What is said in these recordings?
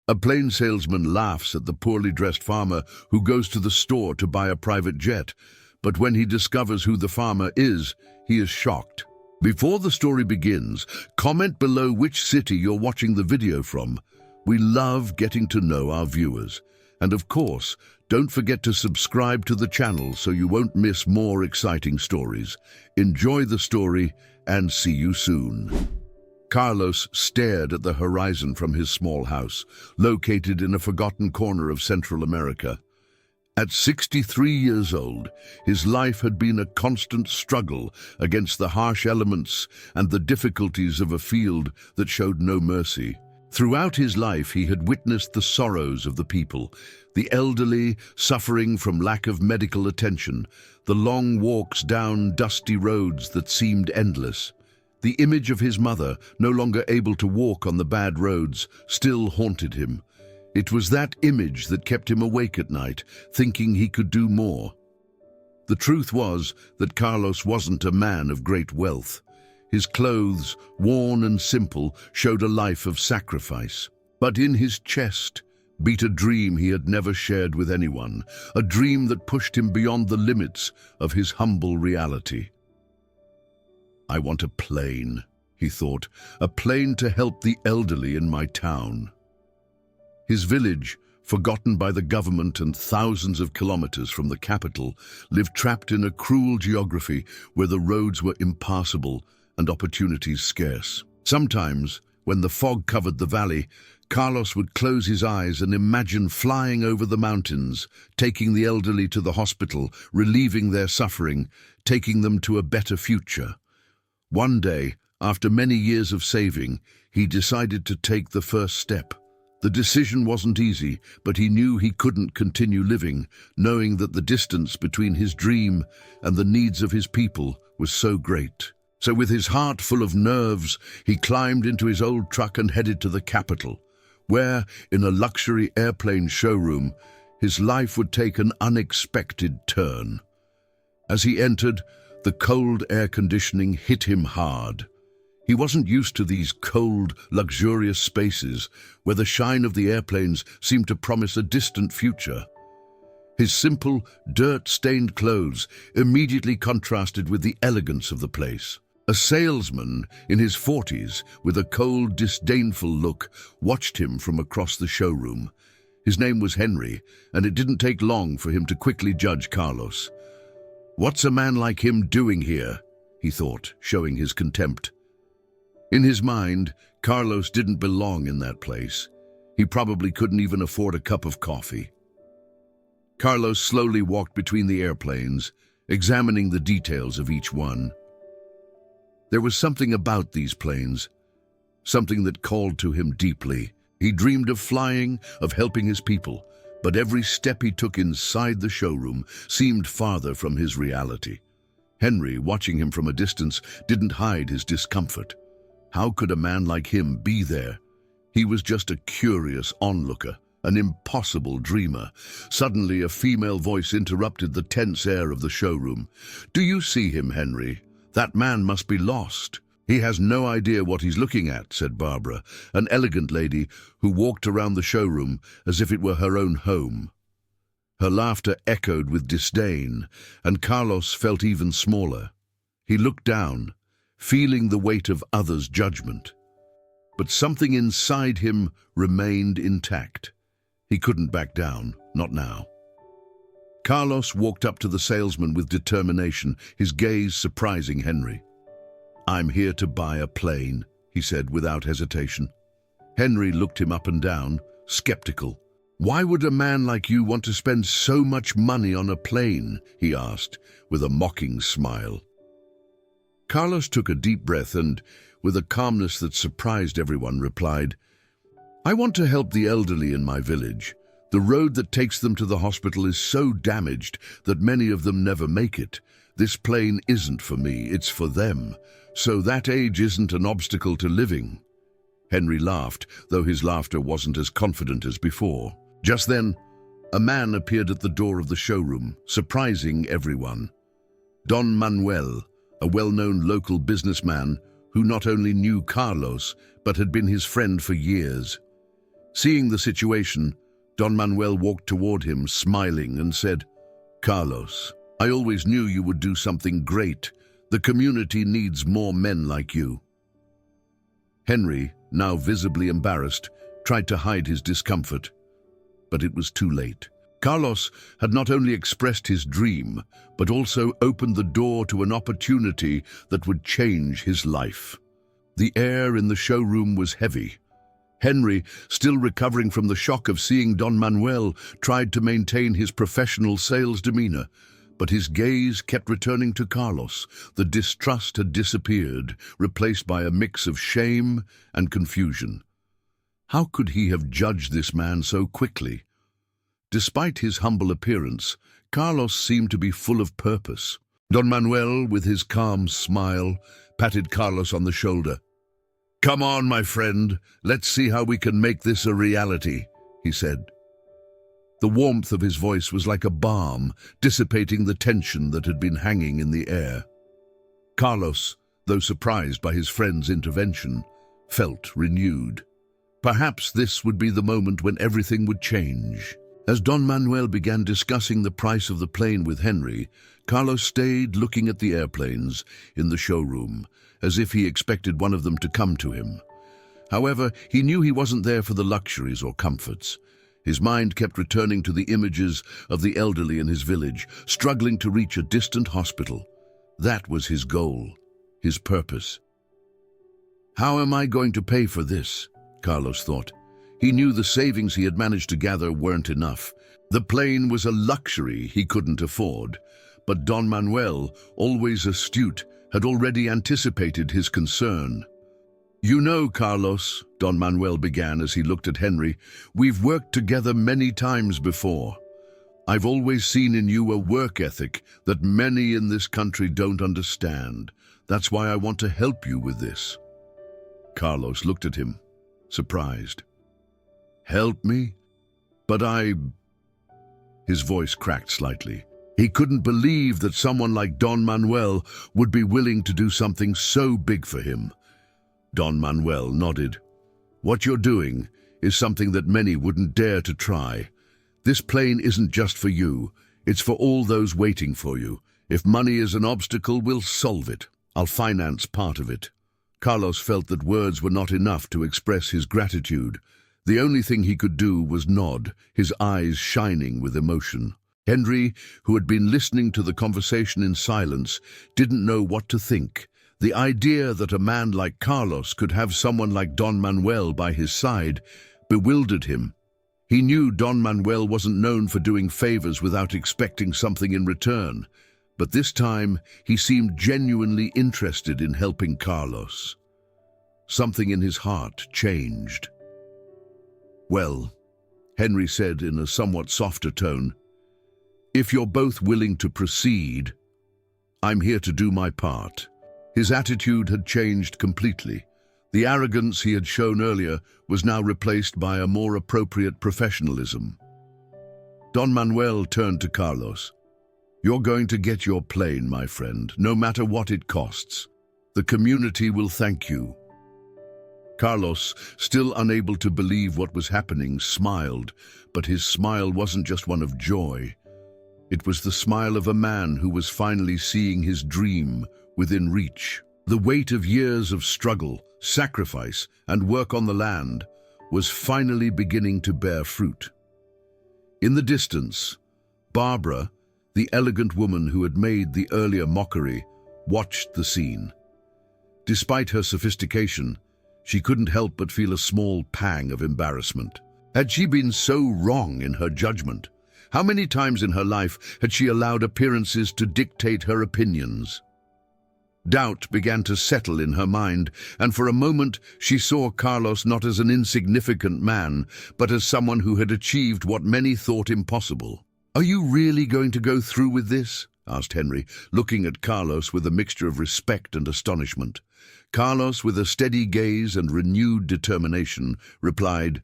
A plain salesman laughs at the poorly dressed farmer who goes to the store to buy a private jet, but when he discovers who the farmer is, he is shocked. Before the story begins, comment below which city you're watching the video from. We love getting to know our viewers. And of course, don't forget to subscribe to the channel so you won't miss more exciting stories. Enjoy the story and see you soon. Carlos stared at the horizon from his small house, located in a forgotten corner of Central America. At 63 years old, his life had been a constant struggle against the harsh elements and the difficulties of a field that showed no mercy. Throughout his life, he had witnessed the sorrows of the people, the elderly suffering from lack of medical attention, the long walks down dusty roads that seemed endless. The image of his mother, no longer able to walk on the bad roads, still haunted him. It was that image that kept him awake at night, thinking he could do more. The truth was that Carlos wasn't a man of great wealth. His clothes, worn and simple, showed a life of sacrifice. But in his chest beat a dream he had never shared with anyone, a dream that pushed him beyond the limits of his humble reality. "I want a plane," he thought, "a plane to help the elderly in my town." His village, forgotten by the government and thousands of kilometers from the capital, lived trapped in a cruel geography where the roads were impassable and opportunities scarce. Sometimes, when the fog covered the valley, Carlos would close his eyes and imagine flying over the mountains, taking the elderly to the hospital, relieving their suffering, taking them to a better future. One day, after many years of saving, he decided to take the first step. The decision wasn't easy, but he knew he couldn't continue living, knowing that the distance between his dream and the needs of his people was so great. So with his heart full of nerves, he climbed into his old truck and headed to the capital, where, in a luxury airplane showroom, his life would take an unexpected turn. As he entered, the cold air conditioning hit him hard. He wasn't used to these cold, luxurious spaces where the shine of the airplanes seemed to promise a distant future. His simple, dirt-stained clothes immediately contrasted with the elegance of the place. A salesman in his 40s, with a cold, disdainful look, watched him from across the showroom. His name was Henry, and it didn't take long for him to quickly judge Carlos. "What's a man like him doing here?" he thought, showing his contempt. In his mind, Carlos didn't belong in that place. He probably couldn't even afford a cup of coffee. Carlos slowly walked between the airplanes, examining the details of each one. There was something about these planes, something that called to him deeply. He dreamed of flying, of helping his people, but every step he took inside the showroom seemed farther from his reality. Henry, watching him from a distance, didn't hide his discomfort. How could a man like him be there? He was just a curious onlooker, an impossible dreamer. Suddenly, a female voice interrupted the tense air of the showroom. "Do you see him, Henry? That man must be lost. He has no idea what he's looking at," said Barbara, an elegant lady who walked around the showroom as if it were her own home. Her laughter echoed with disdain, and Carlos felt even smaller. He looked down, feeling the weight of others' judgment. But something inside him remained intact. He couldn't back down, not now. Carlos walked up to the salesman with determination, his gaze surprising Henry. "I'm here to buy a plane," he said without hesitation. Henry looked him up and down, skeptical. "Why would a man like you want to spend so much money on a plane?" he asked, with a mocking smile. Carlos took a deep breath and, with a calmness that surprised everyone, replied, "I want to help the elderly in my village. The road that takes them to the hospital is so damaged that many of them never make it. This plane isn't for me, it's for them. So that age isn't an obstacle to living." Henry laughed, though his laughter wasn't as confident as before. Just then, a man appeared at the door of the showroom, surprising everyone. Don Manuel, a well-known local businessman who not only knew Carlos, but had been his friend for years. Seeing the situation, Don Manuel walked toward him, smiling, and said, "Carlos, I always knew you would do something great. The community needs more men like you." Henry, now visibly embarrassed, tried to hide his discomfort, but it was too late. Carlos had not only expressed his dream, but also opened the door to an opportunity that would change his life. The air in the showroom was heavy. Henry, still recovering from the shock of seeing Don Manuel, tried to maintain his professional sales demeanor, but his gaze kept returning to Carlos. The distrust had disappeared, replaced by a mix of shame and confusion. How could he have judged this man so quickly? Despite his humble appearance, Carlos seemed to be full of purpose. Don Manuel, with his calm smile, patted Carlos on the shoulder. "Come on, my friend, let's see how we can make this a reality," he said. The warmth of his voice was like a balm, dissipating the tension that had been hanging in the air. Carlos, though surprised by his friend's intervention, felt renewed. Perhaps this would be the moment when everything would change. As Don Manuel began discussing the price of the plane with Henry, Carlos stayed looking at the airplanes in the showroom, as if he expected one of them to come to him. However, he knew he wasn't there for the luxuries or comforts. His mind kept returning to the images of the elderly in his village, struggling to reach a distant hospital. That was his goal, his purpose. "How am I going to pay for this?" Carlos thought. He knew the savings he had managed to gather weren't enough. The plane was a luxury he couldn't afford, but Don Manuel, always astute, had already anticipated his concern. "You know, Carlos," Don Manuel began as he looked at Henry, "we've worked together many times before. I've always seen in you a work ethic that many in this country don't understand. That's why I want to help you with this." Carlos looked at him, surprised. "Help me? But His voice cracked slightly. He couldn't believe that someone like Don Manuel would be willing to do something so big for him. Don Manuel nodded. "What you're doing is something that many wouldn't dare to try. This plane isn't just for you, it's for all those waiting for you. If money is an obstacle, we'll solve it. I'll finance part of it." Carlos felt that words were not enough to express his gratitude. The only thing he could do was nod, his eyes shining with emotion. Henry, who had been listening to the conversation in silence, didn't know what to think. The idea that a man like Carlos could have someone like Don Manuel by his side bewildered him. He knew Don Manuel wasn't known for doing favors without expecting something in return, but this time he seemed genuinely interested in helping Carlos. Something in his heart changed. "Well," Henry said in a somewhat softer tone, "if you're both willing to proceed, I'm here to do my part." His attitude had changed completely. The arrogance he had shown earlier was now replaced by a more appropriate professionalism. Don Manuel turned to Carlos. "You're going to get your plane, my friend, no matter what it costs. The community will thank you." Carlos, still unable to believe what was happening, smiled, but his smile wasn't just one of joy. It was the smile of a man who was finally seeing his dream within reach. The weight of years of struggle, sacrifice, and work on the land was finally beginning to bear fruit. In the distance, Barbara, the elegant woman who had made the earlier mockery, watched the scene. Despite her sophistication, she couldn't help but feel a small pang of embarrassment. Had she been so wrong in her judgment? How many times in her life had she allowed appearances to dictate her opinions? Doubt began to settle in her mind, and for a moment she saw Carlos not as an insignificant man, but as someone who had achieved what many thought impossible. "Are you really going to go through with this?" asked Henry, looking at Carlos with a mixture of respect and astonishment. Carlos, with a steady gaze and renewed determination, replied,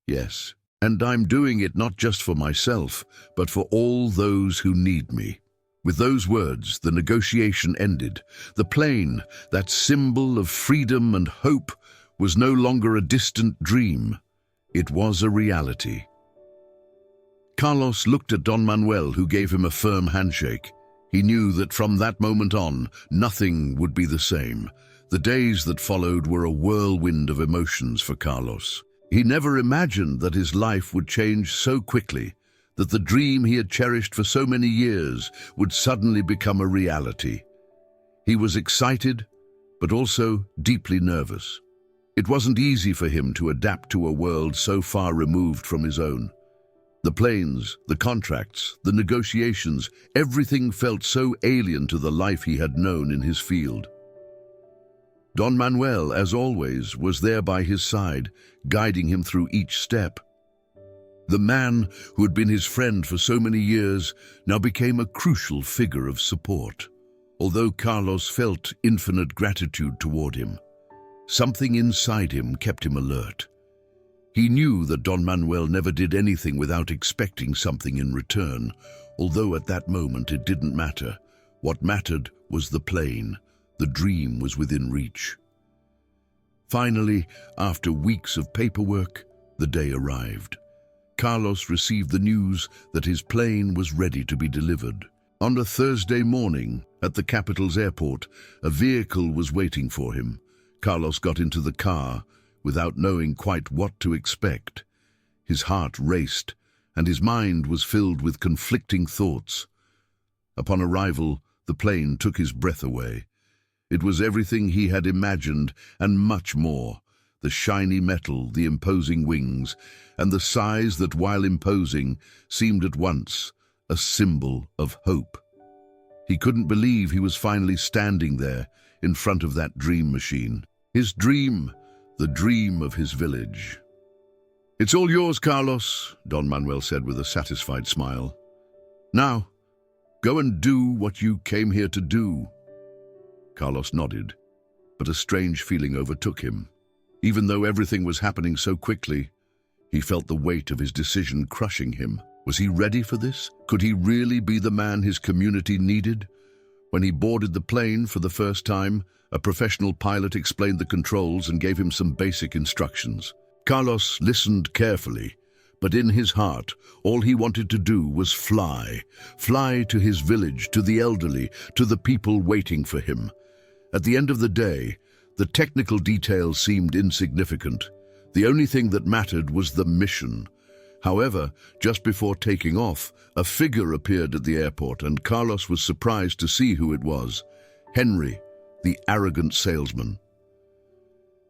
"Yes, and I'm doing it not just for myself, but for all those who need me." With those words, the negotiation ended. The plane, that symbol of freedom and hope, was no longer a distant dream. It was a reality. Carlos looked at Don Manuel, who gave him a firm handshake. He knew that from that moment on, nothing would be the same. The days that followed were a whirlwind of emotions for Carlos. He never imagined that his life would change so quickly, that the dream he had cherished for so many years would suddenly become a reality. He was excited, but also deeply nervous. It wasn't easy for him to adapt to a world so far removed from his own. The planes, the contracts, the negotiations, everything felt so alien to the life he had known in his field. Don Manuel, as always, was there by his side, guiding him through each step. The man who had been his friend for so many years now became a crucial figure of support. Although Carlos felt infinite gratitude toward him, something inside him kept him alert. He knew that Don Manuel never did anything without expecting something in return, although at that moment it didn't matter. What mattered was the plane. The dream was within reach. Finally, after weeks of paperwork, the day arrived. Carlos received the news that his plane was ready to be delivered. On a Thursday morning, at the capital's airport, a vehicle was waiting for him. Carlos got into the car without knowing quite what to expect. His heart raced, and his mind was filled with conflicting thoughts. Upon arrival, the plane took his breath away. It was everything he had imagined and much more. The shiny metal, the imposing wings, and the size that, while imposing, seemed at once a symbol of hope. He couldn't believe he was finally standing there in front of that dream machine. His dream, the dream of his village. "It's all yours, Carlos," Don Manuel said with a satisfied smile. "Now, go and do what you came here to do." Carlos nodded, but a strange feeling overtook him. Even though everything was happening so quickly, he felt the weight of his decision crushing him. Was he ready for this? Could he really be the man his community needed? When he boarded the plane for the first time, a professional pilot explained the controls and gave him some basic instructions. Carlos listened carefully, but in his heart, all he wanted to do was fly. Fly to his village, to the elderly, to the people waiting for him. At the end of the day, the technical details seemed insignificant. The only thing that mattered was the mission. However, just before taking off, a figure appeared at the airport, and Carlos was surprised to see who it was. Henry, the arrogant salesman.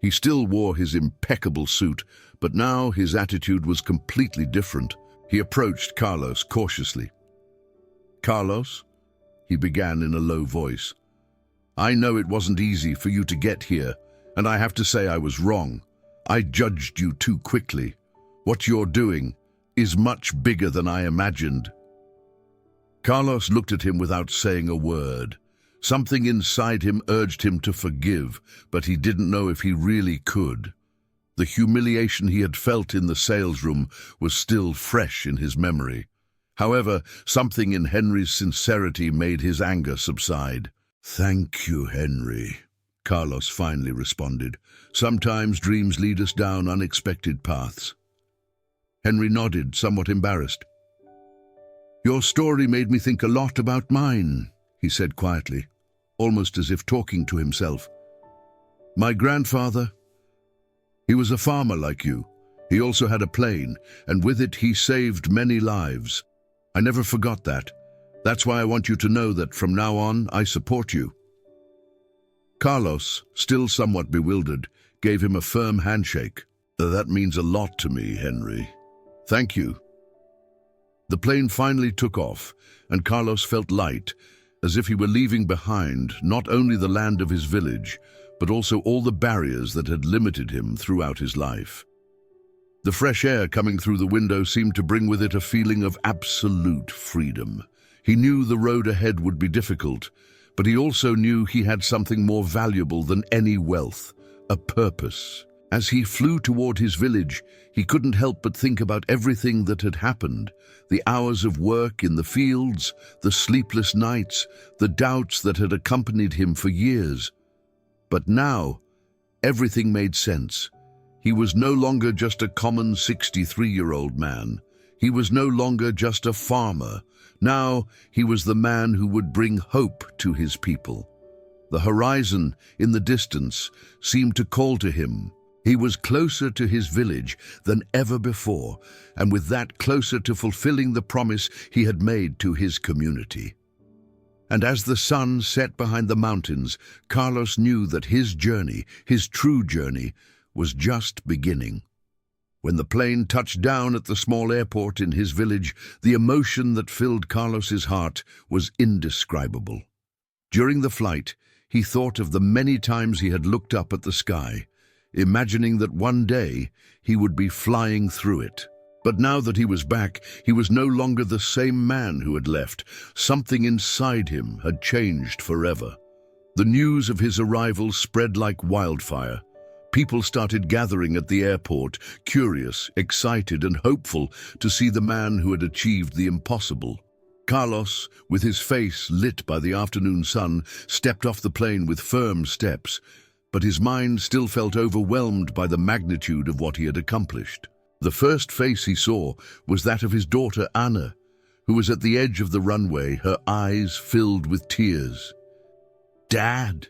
He still wore his impeccable suit, but now his attitude was completely different. He approached Carlos cautiously. "Carlos," he began in a low voice, "I know it wasn't easy for you to get here, and I have to say I was wrong. I judged you too quickly. What you're doing is much bigger than I imagined." Carlos looked at him without saying a word. Something inside him urged him to forgive, but he didn't know if he really could. The humiliation he had felt in the sales room was still fresh in his memory. However, something in Henry's sincerity made his anger subside. "Thank you, Henry," Carlos finally responded. "Sometimes dreams lead us down unexpected paths." Henry nodded, somewhat embarrassed. "Your story made me think a lot about mine," he said quietly, almost as if talking to himself. "My grandfather, he was a farmer like you. He also had a plane, and with it he saved many lives. I never forgot that. That's why I want you to know that from now on I support you." Carlos, still somewhat bewildered, gave him a firm handshake. "That means a lot to me, Henry. Thank you." The plane finally took off, and Carlos felt light, as if he were leaving behind not only the land of his village, but also all the barriers that had limited him throughout his life. The fresh air coming through the window seemed to bring with it a feeling of absolute freedom. He knew the road ahead would be difficult, but he also knew he had something more valuable than any wealth, a purpose. As he flew toward his village, he couldn't help but think about everything that had happened, the hours of work in the fields, the sleepless nights, the doubts that had accompanied him for years. But now, everything made sense. He was no longer just a common 63-year-old man. He was no longer just a farmer. Now he was the man who would bring hope to his people. The horizon in the distance seemed to call to him. He was closer to his village than ever before, and with that closer to fulfilling the promise he had made to his community. And as the sun set behind the mountains, Carlos knew that his journey, his true journey, was just beginning. When the plane touched down at the small airport in his village, the emotion that filled Carlos's heart was indescribable. During the flight, he thought of the many times he had looked up at the sky, imagining that one day he would be flying through it. But now that he was back, he was no longer the same man who had left. Something inside him had changed forever. The news of his arrival spread like wildfire. People started gathering at the airport, curious, excited, and hopeful to see the man who had achieved the impossible. Carlos, with his face lit by the afternoon sun, stepped off the plane with firm steps, but his mind still felt overwhelmed by the magnitude of what he had accomplished. The first face he saw was that of his daughter Anna, who was at the edge of the runway, her eyes filled with tears. "Dad,"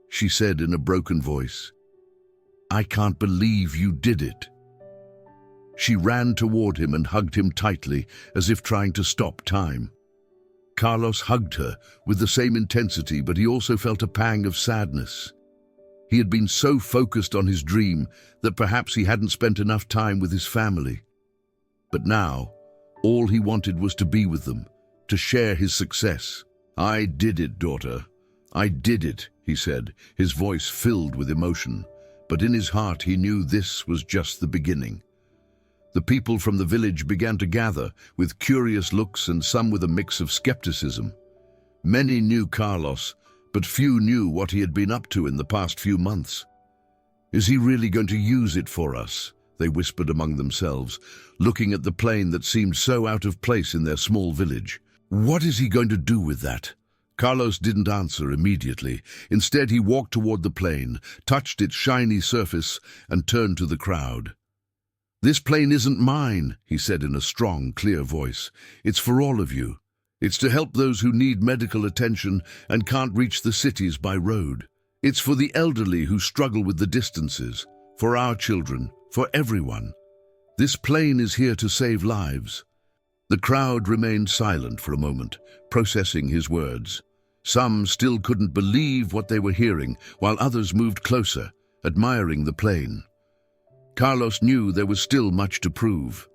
she said in a broken voice, "I can't believe you did it." She ran toward him and hugged him tightly, as if trying to stop time. Carlos hugged her with the same intensity, but he also felt a pang of sadness. He had been so focused on his dream that perhaps he hadn't spent enough time with his family. But now, all he wanted was to be with them, to share his success. "I did it, daughter. I did it," he said, his voice filled with emotion. But in his heart he knew this was just the beginning. The people from the village began to gather, with curious looks and some with a mix of skepticism. Many knew Carlos, but few knew what he had been up to in the past few months. "Is he really going to use it for us?" they whispered among themselves, looking at the plane that seemed so out of place in their small village. "What is he going to do with that?" Carlos didn't answer immediately. Instead, he walked toward the plane, touched its shiny surface, and turned to the crowd. "This plane isn't mine," he said in a strong, clear voice. "It's for all of you. It's to help those who need medical attention and can't reach the cities by road. It's for the elderly who struggle with the distances, for our children, for everyone. This plane is here to save lives." The crowd remained silent for a moment, processing his words. Some still couldn't believe what they were hearing, while others moved closer, admiring the plane. Carlos knew there was still much to prove,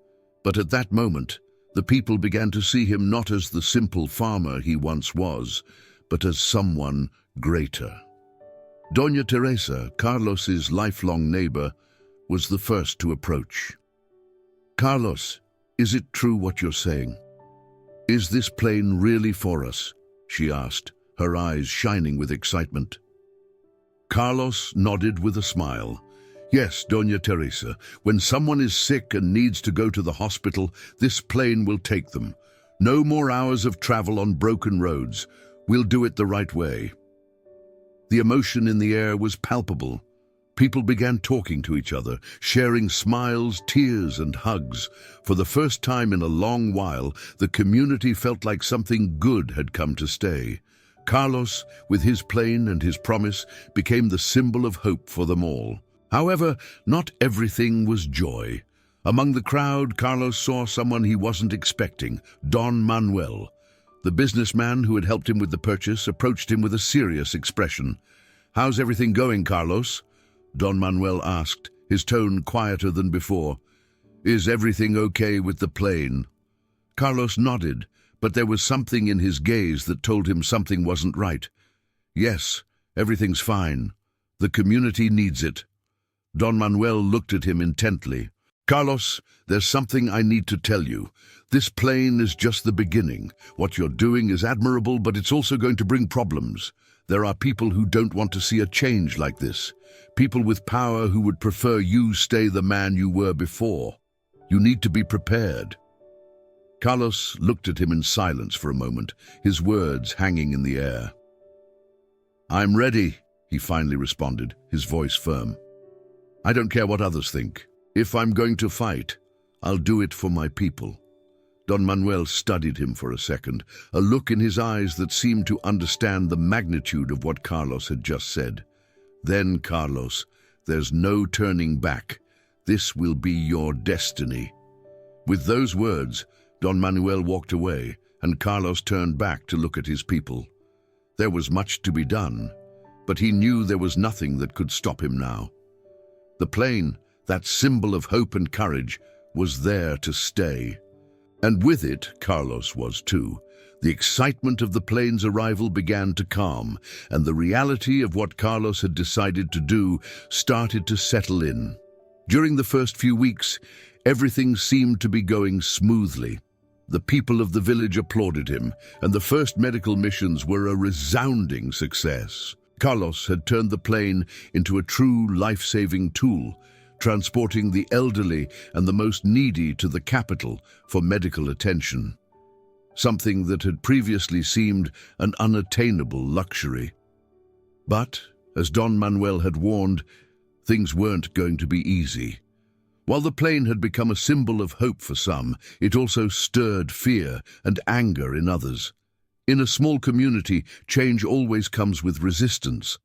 but at that moment, the people began to see him not as the simple farmer he once was, but as someone greater. Doña Teresa, Carlos's lifelong neighbor, was the first to approach. "Carlos, is it true what you're saying? Is this plane really for us?" she asked, her eyes shining with excitement. Carlos nodded with a smile. "Yes, Doña Teresa, when someone is sick and needs to go to the hospital, this plane will take them. No more hours of travel on broken roads. We'll do it the right way." The emotion in the air was palpable. People began talking to each other, sharing smiles, tears, and hugs. For the first time in a long while, the community felt like something good had come to stay. Carlos, with his plane and his promise, became the symbol of hope for them all. However, not everything was joy. Among the crowd, Carlos saw someone he wasn't expecting, Don Manuel. The businessman who had helped him with the purchase approached him with a serious expression. "How's everything going, Carlos?" Don Manuel asked, his tone quieter than before. "Is everything okay with the plane?" Carlos nodded, but there was something in his gaze that told him something wasn't right. "Yes, everything's fine. The community needs it." Don Manuel looked at him intently. "Carlos, there's something I need to tell you. This plane is just the beginning. What you're doing is admirable, but it's also going to bring problems. There are people who don't want to see a change like this. People with power who would prefer you stay the man you were before. You need to be prepared." Carlos looked at him in silence for a moment, his words hanging in the air. "I'm ready," he finally responded, his voice firm. I don't care what others think. If I'm going to fight, I'll do it for my people." Don Manuel studied him for a second, a look in his eyes that seemed to understand the magnitude of what Carlos had just said. "Then, Carlos, there's no turning back. This will be your destiny." With those words, Don Manuel walked away, and Carlos turned back to look at his people. There was much to be done, but he knew there was nothing that could stop him now. The plane, that symbol of hope and courage, was there to stay. And with it, Carlos was too. The excitement of the plane's arrival began to calm, and the reality of what Carlos had decided to do started to settle in. During the first few weeks, everything seemed to be going smoothly. The people of the village applauded him, and the first medical missions were a resounding success. Carlos had turned the plane into a true life-saving tool, transporting the elderly and the most needy to the capital for medical attention, something that had previously seemed an unattainable luxury. But, as Don Manuel had warned, things weren't going to be easy. While the plane had become a symbol of hope for some, it also stirred fear and anger in others. In a small community, change always comes with resistance,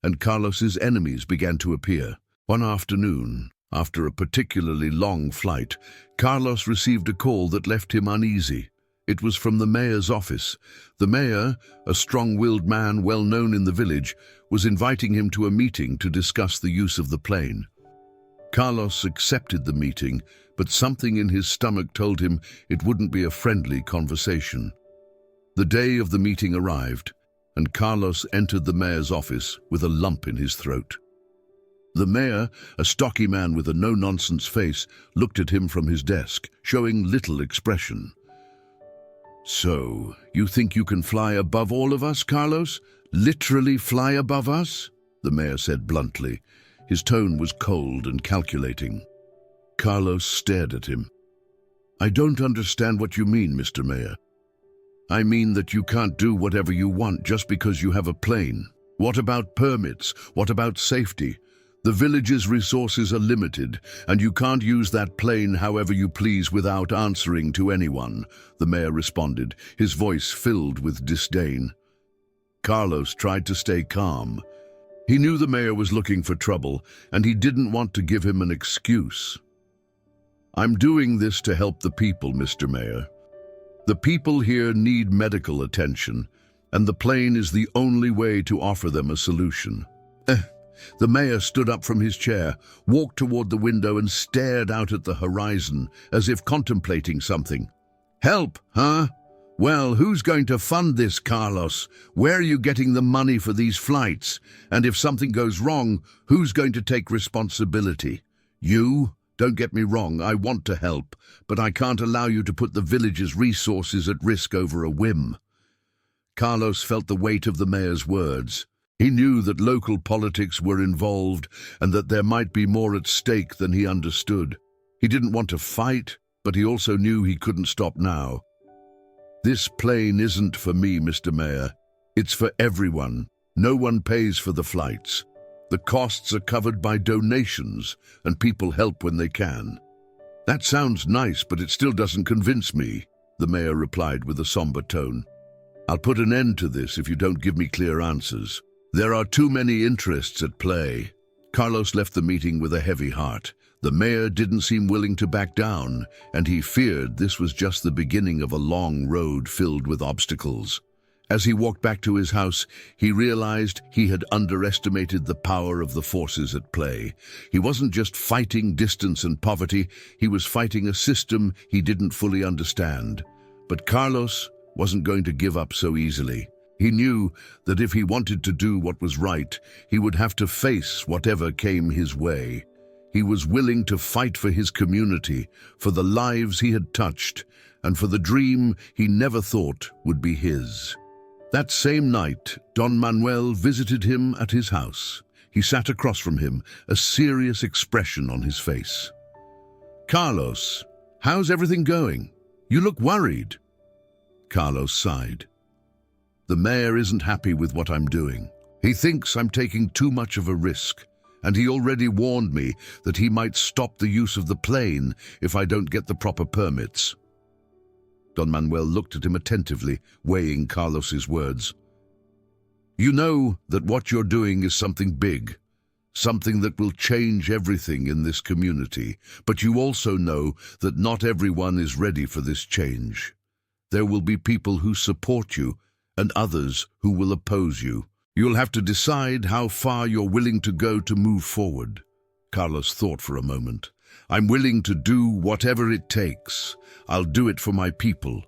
and Carlos's enemies began to appear. One afternoon, after a particularly long flight, Carlos received a call that left him uneasy. It was from the mayor's office. The mayor, a strong-willed man well known in the village, was inviting him to a meeting to discuss the use of the plane. Carlos accepted the meeting, but something in his stomach told him it wouldn't be a friendly conversation. The day of the meeting arrived, and Carlos entered the mayor's office with a lump in his throat. The mayor, a stocky man with a no-nonsense face, looked at him from his desk, showing little expression. "So, you think you can fly above all of us, Carlos? Literally fly above us?" the mayor said bluntly. His tone was cold and calculating. Carlos stared at him. "I don't understand what you mean, Mr. Mayor. I mean that you can't do whatever you want just because you have a plane. What about permits? What about safety? The village's resources are limited, and you can't use that plane however you please without answering to anyone," the mayor responded, his voice filled with disdain. Carlos tried to stay calm. He knew the mayor was looking for trouble, and he didn't want to give him an excuse. "I'm doing this to help the people, Mr. Mayor. The people here need medical attention, and the plane is the only way to offer them a solution." The mayor stood up from his chair, walked toward the window and stared out at the horizon as if contemplating something. "Help, huh? Well, who's going to fund this, Carlos? Where are you getting the money for these flights? And if something goes wrong, who's going to take responsibility? You? Don't get me wrong, I want to help, but I can't allow you to put the village's resources at risk over a whim." Carlos felt the weight of the mayor's words. He knew that local politics were involved and that there might be more at stake than he understood. He didn't want to fight, but he also knew he couldn't stop now. "This plane isn't for me, Mr. Mayor. It's for everyone. No one pays for the flights. The costs are covered by donations, and people help when they can." "That sounds nice, but it still doesn't convince me," the mayor replied with a somber tone. "I'll put an end to this if you don't give me clear answers. There are too many interests at play." Carlos left the meeting with a heavy heart. The mayor didn't seem willing to back down, and he feared this was just the beginning of a long road filled with obstacles. As he walked back to his house, he realized he had underestimated the power of the forces at play. He wasn't just fighting distance and poverty, he was fighting a system he didn't fully understand. But Carlos wasn't going to give up so easily. He knew that if he wanted to do what was right, he would have to face whatever came his way. He was willing to fight for his community, for the lives he had touched, and for the dream he never thought would be his. That same night, Don Manuel visited him at his house. He sat across from him, a serious expression on his face. "Carlos, how's everything going? You look worried." Carlos sighed. "The mayor isn't happy with what I'm doing. He thinks I'm taking too much of a risk, and he already warned me that he might stop the use of the plane if I don't get the proper permits." Don Manuel looked at him attentively, weighing Carlos's words. "You know that what you're doing is something big, something that will change everything in this community, but you also know that not everyone is ready for this change. There will be people who support you and others who will oppose you. You'll have to decide how far you're willing to go to move forward." Carlos thought for a moment. "I'm willing to do whatever it takes. I'll do it for my people."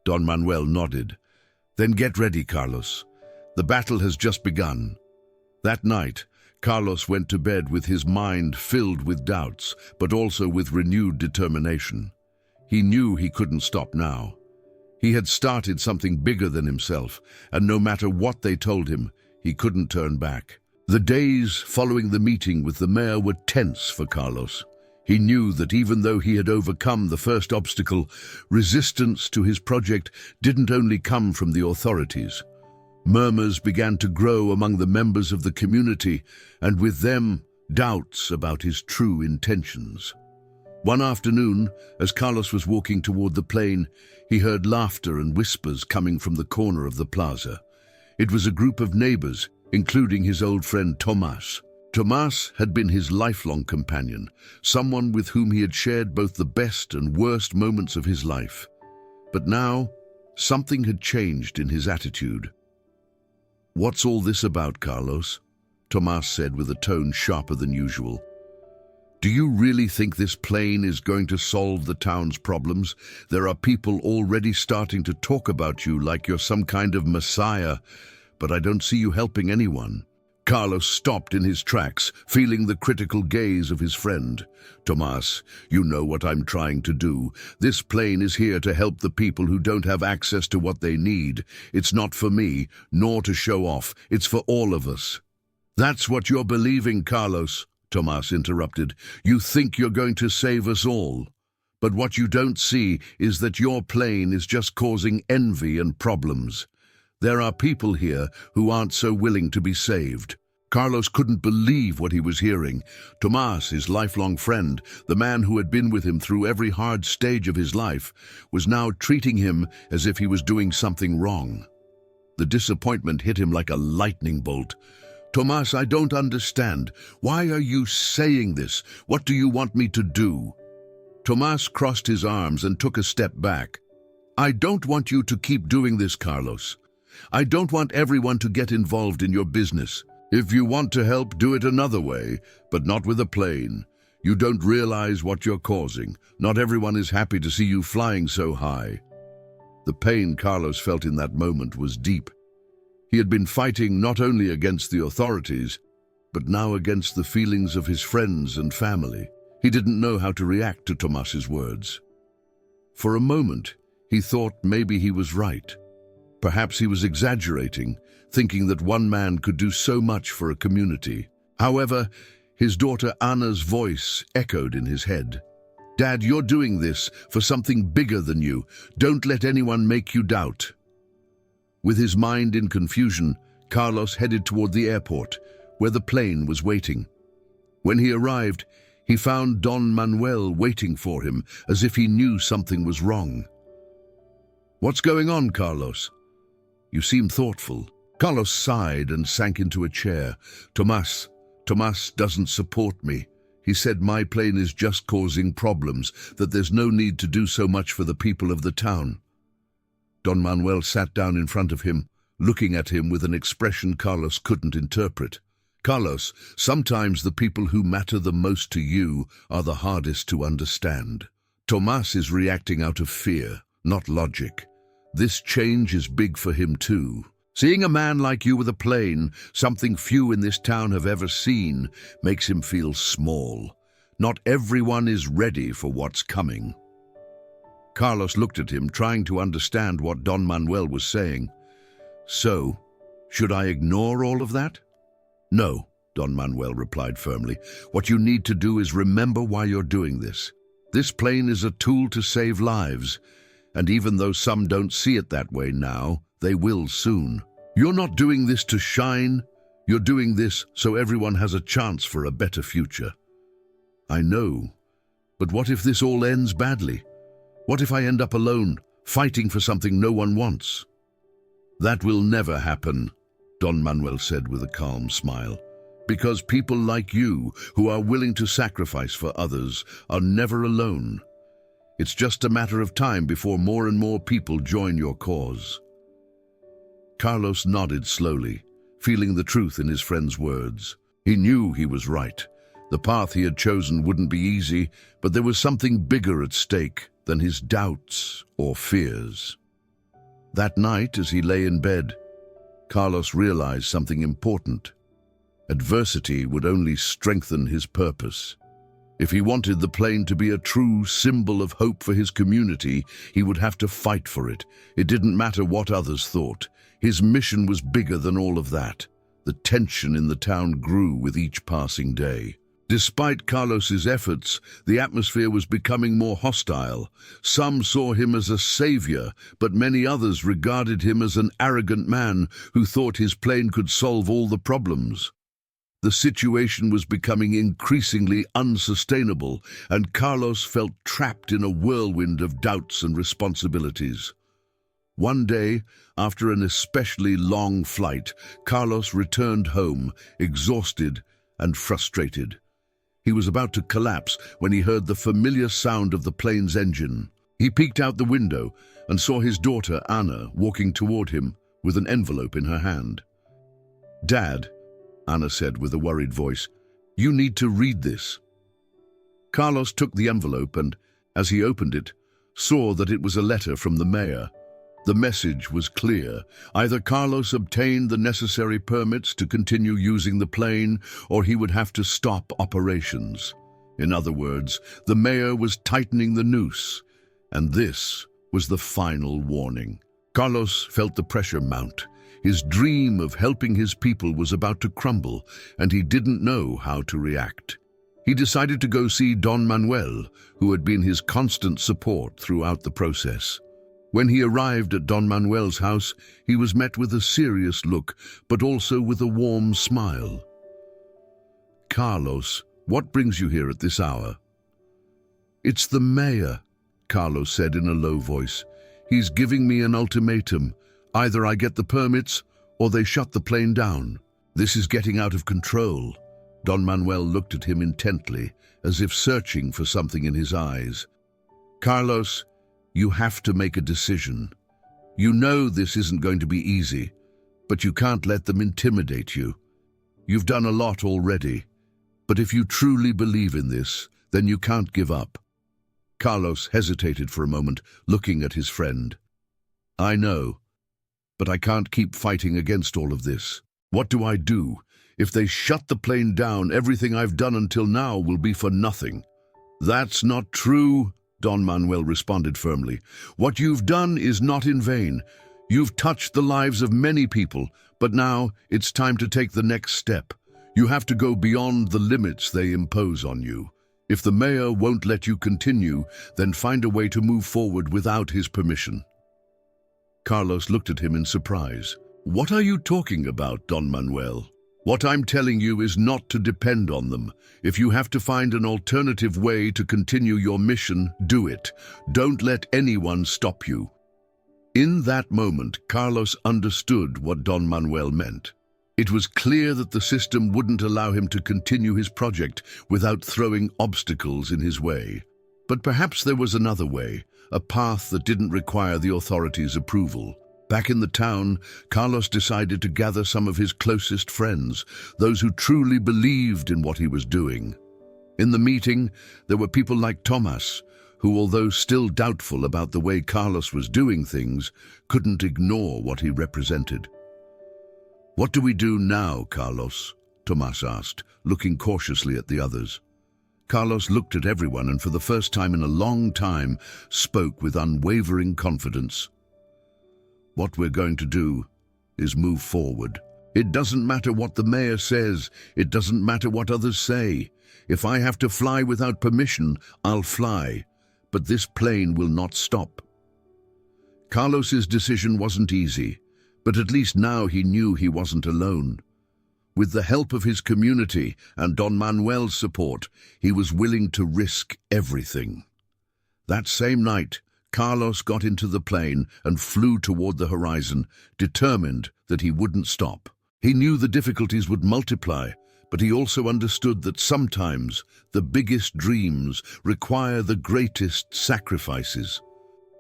Don Manuel nodded. "Then get ready, Carlos. The battle has just begun." That night, Carlos went to bed with his mind filled with doubts, but also with renewed determination. He knew he couldn't stop now. He had started something bigger than himself, and no matter what they told him, he couldn't turn back. The days following the meeting with the mayor were tense for Carlos. He knew that even though he had overcome the first obstacle, resistance to his project didn't only come from the authorities. Murmurs began to grow among the members of the community, and with them, doubts about his true intentions. One afternoon, as Carlos was walking toward the plane, he heard laughter and whispers coming from the corner of the plaza. It was a group of neighbors, including his old friend Tomas. Tomas had been his lifelong companion, someone with whom he had shared both the best and worst moments of his life. But now, something had changed in his attitude. "What's all this about, Carlos?" Tomas said with a tone sharper than usual. "Do you really think this plane is going to solve the town's problems? There are people already starting to talk about you like you're some kind of messiah, but I don't see you helping anyone." Carlos stopped in his tracks, feeling the critical gaze of his friend. "Tomas, you know what I'm trying to do. This plane is here to help the people who don't have access to what they need. It's not for me, nor to show off. It's for all of us." "That's what you're believing, Carlos," Tomas interrupted. "You think you're going to save us all. But what you don't see is that your plane is just causing envy and problems. There are people here who aren't so willing to be saved." Carlos couldn't believe what he was hearing. Tomas, his lifelong friend, the man who had been with him through every hard stage of his life, was now treating him as if he was doing something wrong. The disappointment hit him like a lightning bolt. "Tomas, I don't understand. Why are you saying this? What do you want me to do?" Tomas crossed his arms and took a step back. "I don't want you to keep doing this, Carlos. I don't want everyone to get involved in your business. If you want to help, do it another way, but not with a plane. You don't realize what you're causing. Not everyone is happy to see you flying so high." The pain Carlos felt in that moment was deep. He had been fighting not only against the authorities, but now against the feelings of his friends and family. He didn't know how to react to Tomas's words. For a moment, he thought maybe he was right. Perhaps he was exaggerating, thinking that one man could do so much for a community. However, his daughter Anna's voice echoed in his head. "Dad, you're doing this for something bigger than you. Don't let anyone make you doubt." With his mind in confusion, Carlos headed toward the airport, where the plane was waiting. When he arrived, he found Don Manuel waiting for him, as if he knew something was wrong. "What's going on, Carlos? You seem thoughtful." Carlos sighed and sank into a chair. Tomas doesn't support me. He said my plane is just causing problems, that there's no need to do so much for the people of the town." Don Manuel sat down in front of him, looking at him with an expression Carlos couldn't interpret. "Carlos, sometimes the people who matter the most to you are the hardest to understand. Tomas is reacting out of fear, not logic. This change is big for him too. Seeing a man like you with a plane, something few in this town have ever seen, makes him feel small. Not everyone is ready for what's coming." Carlos looked at him, trying to understand what Don Manuel was saying. "So, should I ignore all of that?" "No," Don Manuel replied firmly. "What you need to do is remember why you're doing this. This plane is a tool to save lives, and even though some don't see it that way now, they will soon. You're not doing this to shine. You're doing this so everyone has a chance for a better future. I know, but what if this all ends badly? What if I end up alone, fighting for something no one wants? That will never happen, Don Manuel said with a calm smile. Because people like you, who are willing to sacrifice for others, are never alone. It's just a matter of time before more and more people join your cause. Carlos nodded slowly, feeling the truth in his friend's words. He knew he was right. The path he had chosen wouldn't be easy, but there was something bigger at stake than his doubts or fears. That night, as he lay in bed, Carlos realized something important. Adversity would only strengthen his purpose. If he wanted the plane to be a true symbol of hope for his community, he would have to fight for it. It didn't matter what others thought. His mission was bigger than all of that. The tension in the town grew with each passing day. Despite Carlos's efforts, the atmosphere was becoming more hostile. Some saw him as a savior, but many others regarded him as an arrogant man who thought his plane could solve all the problems. The situation was becoming increasingly unsustainable, and Carlos felt trapped in a whirlwind of doubts and responsibilities. One day, after an especially long flight, Carlos returned home, exhausted and frustrated. He was about to collapse when he heard the familiar sound of the plane's engine. He peeked out the window and saw his daughter, Anna, walking toward him with an envelope in her hand. "Dad," Anna said with a worried voice, "you need to read this." Carlos took the envelope and, as he opened it, saw that it was a letter from the mayor. The message was clear. Either Carlos obtained the necessary permits to continue using the plane, or he would have to stop operations. In other words, the mayor was tightening the noose, and this was the final warning. Carlos felt the pressure mount. His dream of helping his people was about to crumble, and he didn't know how to react. He decided to go see Don Manuel, who had been his constant support throughout the process. When he arrived at Don Manuel's house, he was met with a serious look, but also with a warm smile. "Carlos, what brings you here at this hour?" "It's the mayor," Carlos said in a low voice. "He's giving me an ultimatum. Either I get the permits, or they shut the plane down. This is getting out of control." Don Manuel looked at him intently, as if searching for something in his eyes. "Carlos, you have to make a decision. You know this isn't going to be easy, but you can't let them intimidate you. You've done a lot already, but if you truly believe in this, then you can't give up." Carlos hesitated for a moment, looking at his friend. "I know, but I can't keep fighting against all of this. What do I do? If they shut the plane down, everything I've done until now will be for nothing." "That's not true," Don Manuel responded firmly. "What you've done is not in vain. You've touched the lives of many people, but now it's time to take the next step. You have to go beyond the limits they impose on you. If the mayor won't let you continue, then find a way to move forward without his permission." Carlos looked at him in surprise. "What are you talking about, Don Manuel?" "What I'm telling you is not to depend on them. If you have to find an alternative way to continue your mission, do it. Don't let anyone stop you." In that moment, Carlos understood what Don Manuel meant. It was clear that the system wouldn't allow him to continue his project without throwing obstacles in his way. But perhaps there was another way, a path that didn't require the authorities' approval. Back in the town, Carlos decided to gather some of his closest friends, those who truly believed in what he was doing. In the meeting, there were people like Tomas, who, although still doubtful about the way Carlos was doing things, couldn't ignore what he represented. "What do we do now, Carlos?" Tomas asked, looking cautiously at the others. Carlos looked at everyone and for the first time in a long time spoke with unwavering confidence. "What we're going to do is move forward. It doesn't matter what the mayor says. It doesn't matter what others say. If I have to fly without permission, I'll fly. But this plane will not stop." Carlos's decision wasn't easy, but at least now he knew he wasn't alone. With the help of his community and Don Manuel's support, he was willing to risk everything. That same night, Carlos got into the plane and flew toward the horizon, determined that he wouldn't stop. He knew the difficulties would multiply, but he also understood that sometimes the biggest dreams require the greatest sacrifices.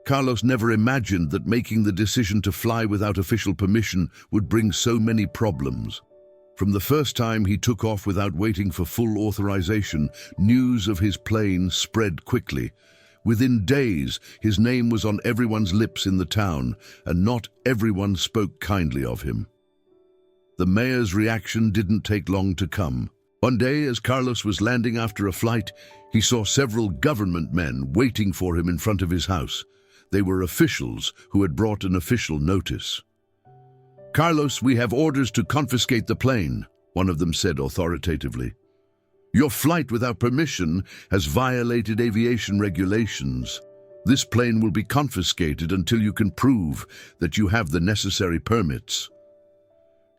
Carlos never imagined that making the decision to fly without official permission would bring so many problems. From the first time he took off without waiting for full authorization, news of his plane spread quickly. Within days, his name was on everyone's lips in the town, and not everyone spoke kindly of him. The mayor's reaction didn't take long to come. One day, as Carlos was landing after a flight, he saw several government men waiting for him in front of his house. They were officials who had brought an official notice. "Carlos, we have orders to confiscate the plane," one of them said authoritatively. "Your flight without permission has violated aviation regulations. This plane will be confiscated until you can prove that you have the necessary permits."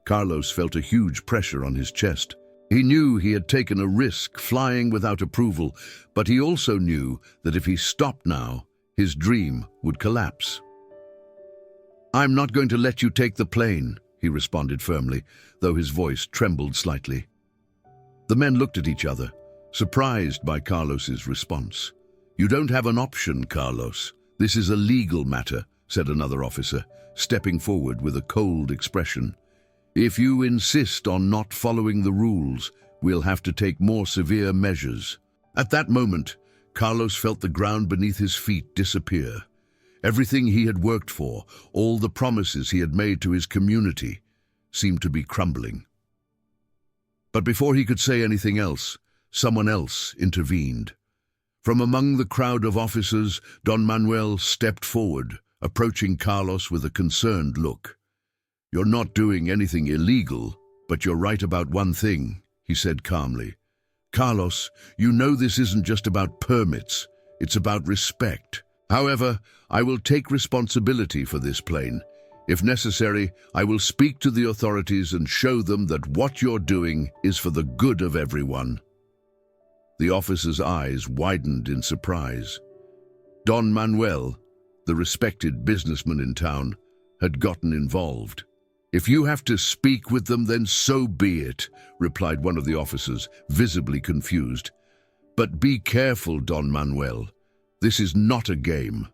Carlos felt a huge pressure on his chest. He knew he had taken a risk flying without approval, but he also knew that if he stopped now, his dream would collapse. "I'm not going to let you take the plane," he responded firmly, though his voice trembled slightly. The men looked at each other, surprised by Carlos's response. "You don't have an option, Carlos. This is a legal matter," said another officer, stepping forward with a cold expression. "If you insist on not following the rules, we'll have to take more severe measures." At that moment, Carlos felt the ground beneath his feet disappear. Everything he had worked for, all the promises he had made to his community, seemed to be crumbling. But before he could say anything else, someone else intervened. From among the crowd of officers, Don Manuel stepped forward, approaching Carlos with a concerned look. "You're not doing anything illegal, but you're right about one thing," he said calmly. "Carlos, you know this isn't just about permits, it's about respect. However, I will take responsibility for this plane. If necessary, I will speak to the authorities and show them that what you're doing is for the good of everyone." The officer's eyes widened in surprise. Don Manuel, the respected businessman in town, had gotten involved. "If you have to speak with them, then so be it," replied one of the officers, visibly confused. "But be careful, Don Manuel. This is not a game."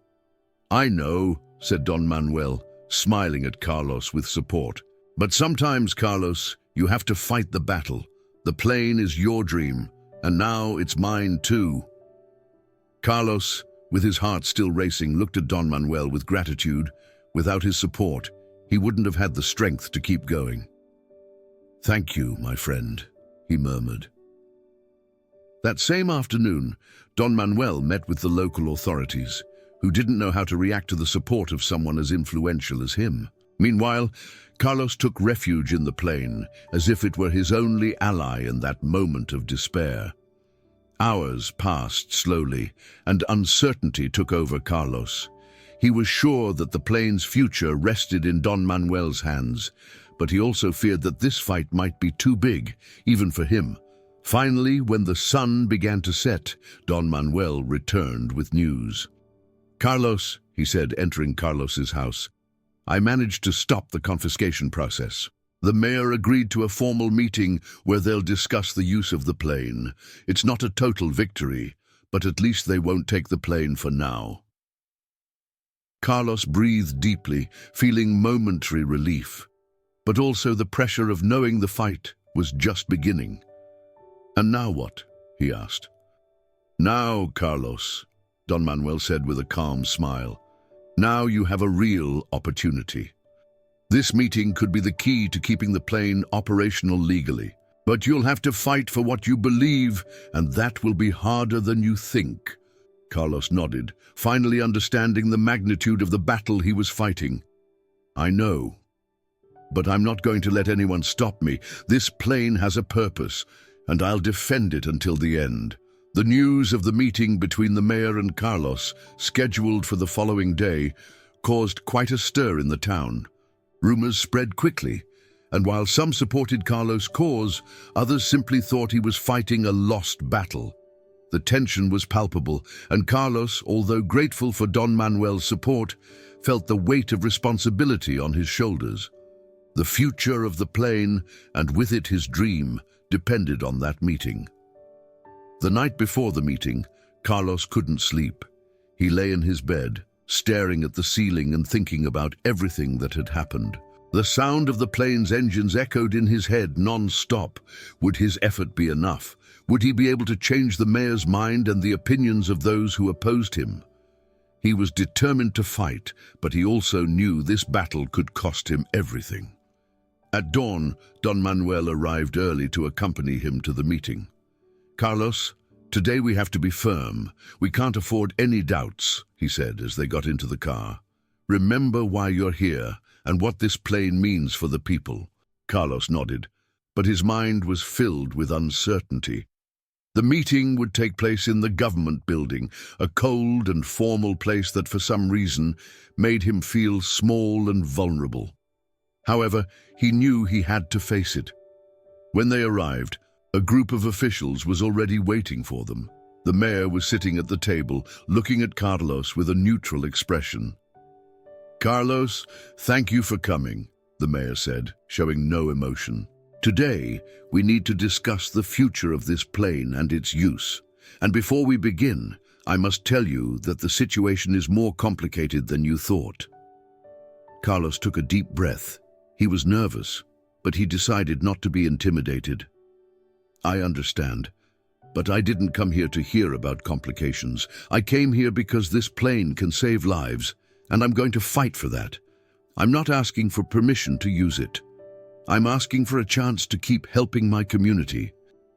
"I know," said Don Manuel, smiling at Carlos with support. "But sometimes, Carlos, you have to fight the battle. The plane is your dream, and now it's mine too." Carlos, with his heart still racing, looked at Don Manuel with gratitude. Without his support, he wouldn't have had the strength to keep going. "Thank you, my friend," he murmured. That same afternoon, Don Manuel met with the local authorities, who didn't know how to react to the support of someone as influential as him. Meanwhile, Carlos took refuge in the plane, as if it were his only ally in that moment of despair. Hours passed slowly, and uncertainty took over Carlos. He was sure that the plane's future rested in Don Manuel's hands, but he also feared that this fight might be too big, even for him. Finally, when the sun began to set, Don Manuel returned with news. "Carlos," he said, entering Carlos's house, "I managed to stop the confiscation process. The mayor agreed to a formal meeting where they'll discuss the use of the plane. It's not a total victory, but at least they won't take the plane for now." Carlos breathed deeply, feeling momentary relief, but also the pressure of knowing the fight was just beginning. "And now what?" he asked. "Now, Carlos," Don Manuel said with a calm smile, "now you have a real opportunity. This meeting could be the key to keeping the plane operational legally, but you'll have to fight for what you believe, and that will be harder than you think." Carlos nodded, finally understanding the magnitude of the battle he was fighting. "I know, but I'm not going to let anyone stop me. This plane has a purpose, and I'll defend it until the end." The news of the meeting between the mayor and Carlos, scheduled for the following day, caused quite a stir in the town. Rumors spread quickly, and while some supported Carlos' cause, others simply thought he was fighting a lost battle. The tension was palpable, and Carlos, although grateful for Don Manuel's support, felt the weight of responsibility on his shoulders. The future of the plane, and with it his dream, depended on that meeting. The night before the meeting, Carlos couldn't sleep. He lay in his bed, staring at the ceiling and thinking about everything that had happened. The sound of the plane's engines echoed in his head non-stop. Would his effort be enough? Would he be able to change the mayor's mind and the opinions of those who opposed him? He was determined to fight, but he also knew this battle could cost him everything. At dawn, Don Manuel arrived early to accompany him to the meeting. "Carlos, today we have to be firm. We can't afford any doubts," he said as they got into the car. "Remember why you're here and what this plane means for the people." Carlos nodded, but his mind was filled with uncertainty. The meeting would take place in the government building, a cold and formal place that for some reason made him feel small and vulnerable. However, he knew he had to face it. When they arrived, a group of officials was already waiting for them. The mayor was sitting at the table, looking at Carlos with a neutral expression. "Carlos, thank you for coming," the mayor said, showing no emotion. "Today, we need to discuss the future of this plane and its use. And before we begin, I must tell you that the situation is more complicated than you thought." Carlos took a deep breath. He was nervous, but he decided not to be intimidated. "I understand, but I didn't come here to hear about complications. I came here because this plane can save lives, and I'm going to fight for that. I'm not asking for permission to use it. I'm asking for a chance to keep helping my community."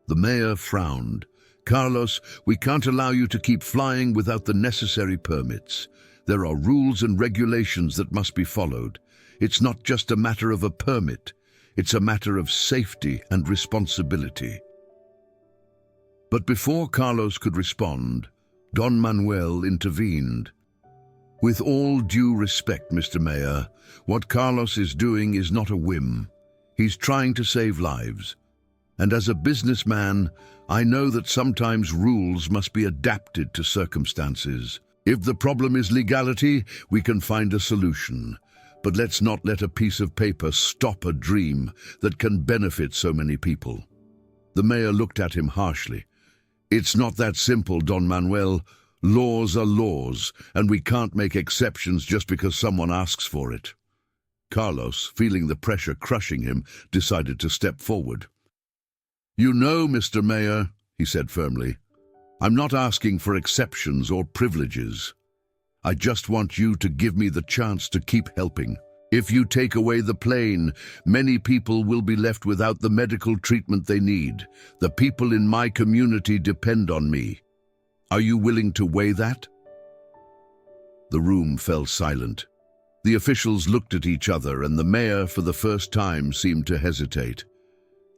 The mayor frowned. "Carlos, we can't allow you to keep flying without the necessary permits. There are rules and regulations that must be followed. It's not just a matter of a permit. It's a matter of safety and responsibility." But before Carlos could respond, Don Manuel intervened. "With all due respect, Mr. Mayor, what Carlos is doing is not a whim. He's trying to save lives. And as a businessman, I know that sometimes rules must be adapted to circumstances. If the problem is legality, we can find a solution. But let's not let a piece of paper stop a dream that can benefit so many people." The mayor looked at him harshly. "It's not that simple, Don Manuel. Laws are laws, and we can't make exceptions just because someone asks for it." Carlos, feeling the pressure crushing him, decided to step forward. "You know, Mr. Mayor," he said firmly, "I'm not asking for exceptions or privileges. I just want you to give me the chance to keep helping. If you take away the plane, many people will be left without the medical treatment they need. The people in my community depend on me. Are you willing to weigh that?" The room fell silent. The officials looked at each other, and the mayor, for the first time, seemed to hesitate.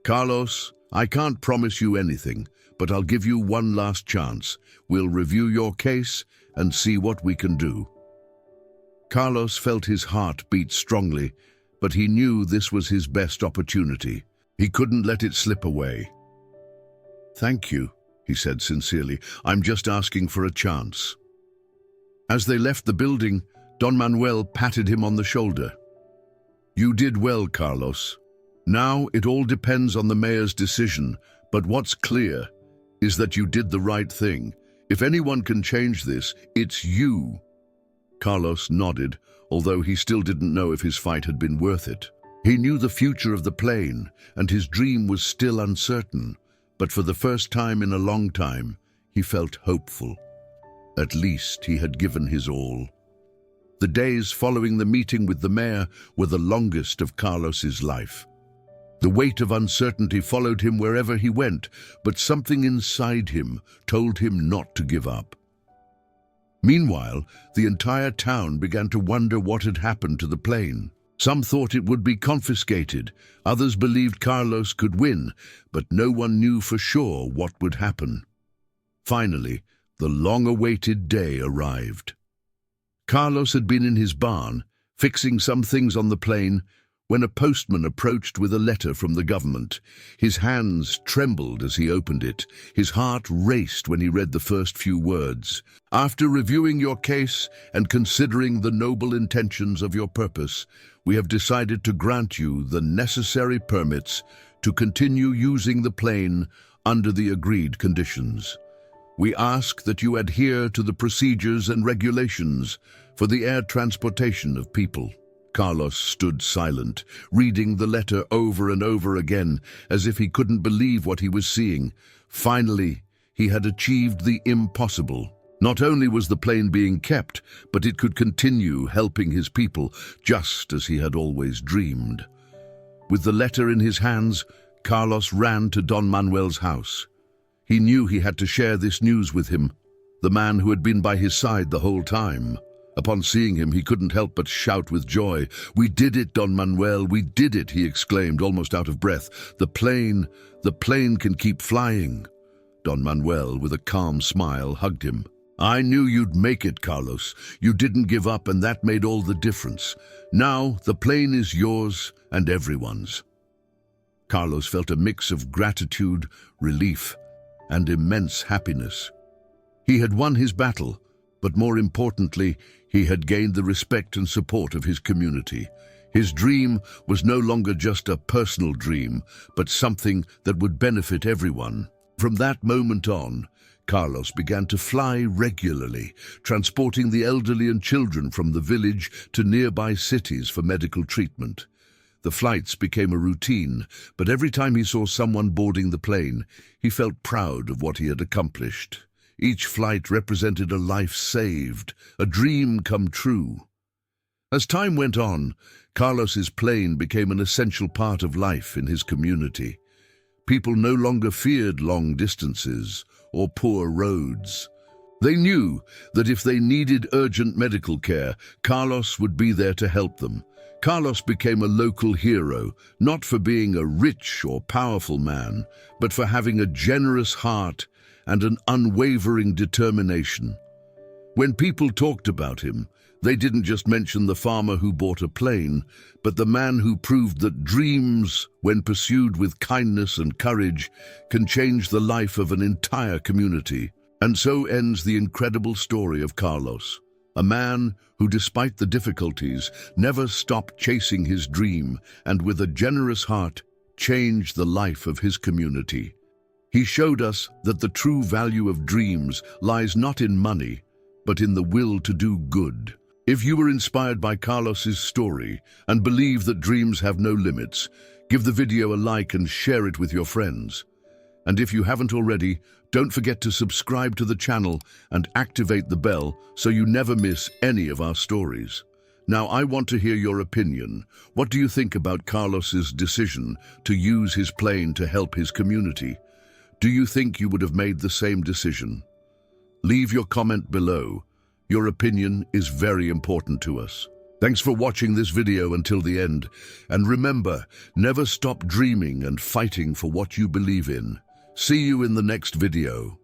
"Carlos, I can't promise you anything, but I'll give you one last chance. We'll review your case and see what we can do." Carlos felt his heart beat strongly, but he knew this was his best opportunity. He couldn't let it slip away. "Thank you," he said sincerely. "I'm just asking for a chance." As they left the building, Don Manuel patted him on the shoulder. "You did well, Carlos. Now it all depends on the mayor's decision, but what's clear is that you did the right thing. If anyone can change this, it's you." Carlos nodded, although he still didn't know if his fight had been worth it. He knew the future of the plane, and his dream was still uncertain, but for the first time in a long time, he felt hopeful. At least he had given his all. The days following the meeting with the mayor were the longest of Carlos's life. The weight of uncertainty followed him wherever he went, but something inside him told him not to give up. Meanwhile, the entire town began to wonder what had happened to the plane. Some thought it would be confiscated, others believed Carlos could win, but no one knew for sure what would happen. Finally, the long-awaited day arrived. Carlos had been in his barn, fixing some things on the plane, when a postman approached with a letter from the government. His hands trembled as he opened it. His heart raced when he read the first few words. After reviewing your case and considering the noble intentions of your purpose, we have decided to grant you the necessary permits to continue using the plane under the agreed conditions. We ask that you adhere to the procedures and regulations for the air transportation of people. Carlos stood silent, reading the letter over and over again, as if he couldn't believe what he was seeing. Finally, he had achieved the impossible. Not only was the plane being kept, but it could continue helping his people, just as he had always dreamed. With the letter in his hands, Carlos ran to Don Manuel's house. He knew he had to share this news with him, the man who had been by his side the whole time. Upon seeing him, he couldn't help but shout with joy. "We did it, Don Manuel, we did it," he exclaimed, almost out of breath. The plane can keep flying." Don Manuel, with a calm smile, hugged him. "I knew you'd make it, Carlos. You didn't give up, and that made all the difference. Now the plane is yours and everyone's." Carlos felt a mix of gratitude, relief, and immense happiness. He had won his battle, but more importantly, he had gained the respect and support of his community. His dream was no longer just a personal dream, but something that would benefit everyone. From that moment on, Carlos began to fly regularly, transporting the elderly and children from the village to nearby cities for medical treatment. The flights became a routine, but every time he saw someone boarding the plane, he felt proud of what he had accomplished. Each flight represented a life saved, a dream come true. As time went on, Carlos's plane became an essential part of life in his community. People no longer feared long distances or poor roads. They knew that if they needed urgent medical care, Carlos would be there to help them. Carlos became a local hero, not for being a rich or powerful man, but for having a generous heart and an unwavering determination. When people talked about him, they didn't just mention the farmer who bought a plane, but the man who proved that dreams, when pursued with kindness and courage, can change the life of an entire community. And so ends the incredible story of Carlos, a man who, despite the difficulties, never stopped chasing his dream and, with a generous heart, changed the life of his community. He showed us that the true value of dreams lies not in money, but in the will to do good. If you were inspired by Carlos's story and believe that dreams have no limits, give the video a like and share it with your friends. And if you haven't already, don't forget to subscribe to the channel and activate the bell so you never miss any of our stories. Now, I want to hear your opinion. What do you think about Carlos's decision to use his plane to help his community? Do you think you would have made the same decision? Leave your comment below. Your opinion is very important to us. Thanks for watching this video until the end. And remember, never stop dreaming and fighting for what you believe in. See you in the next video.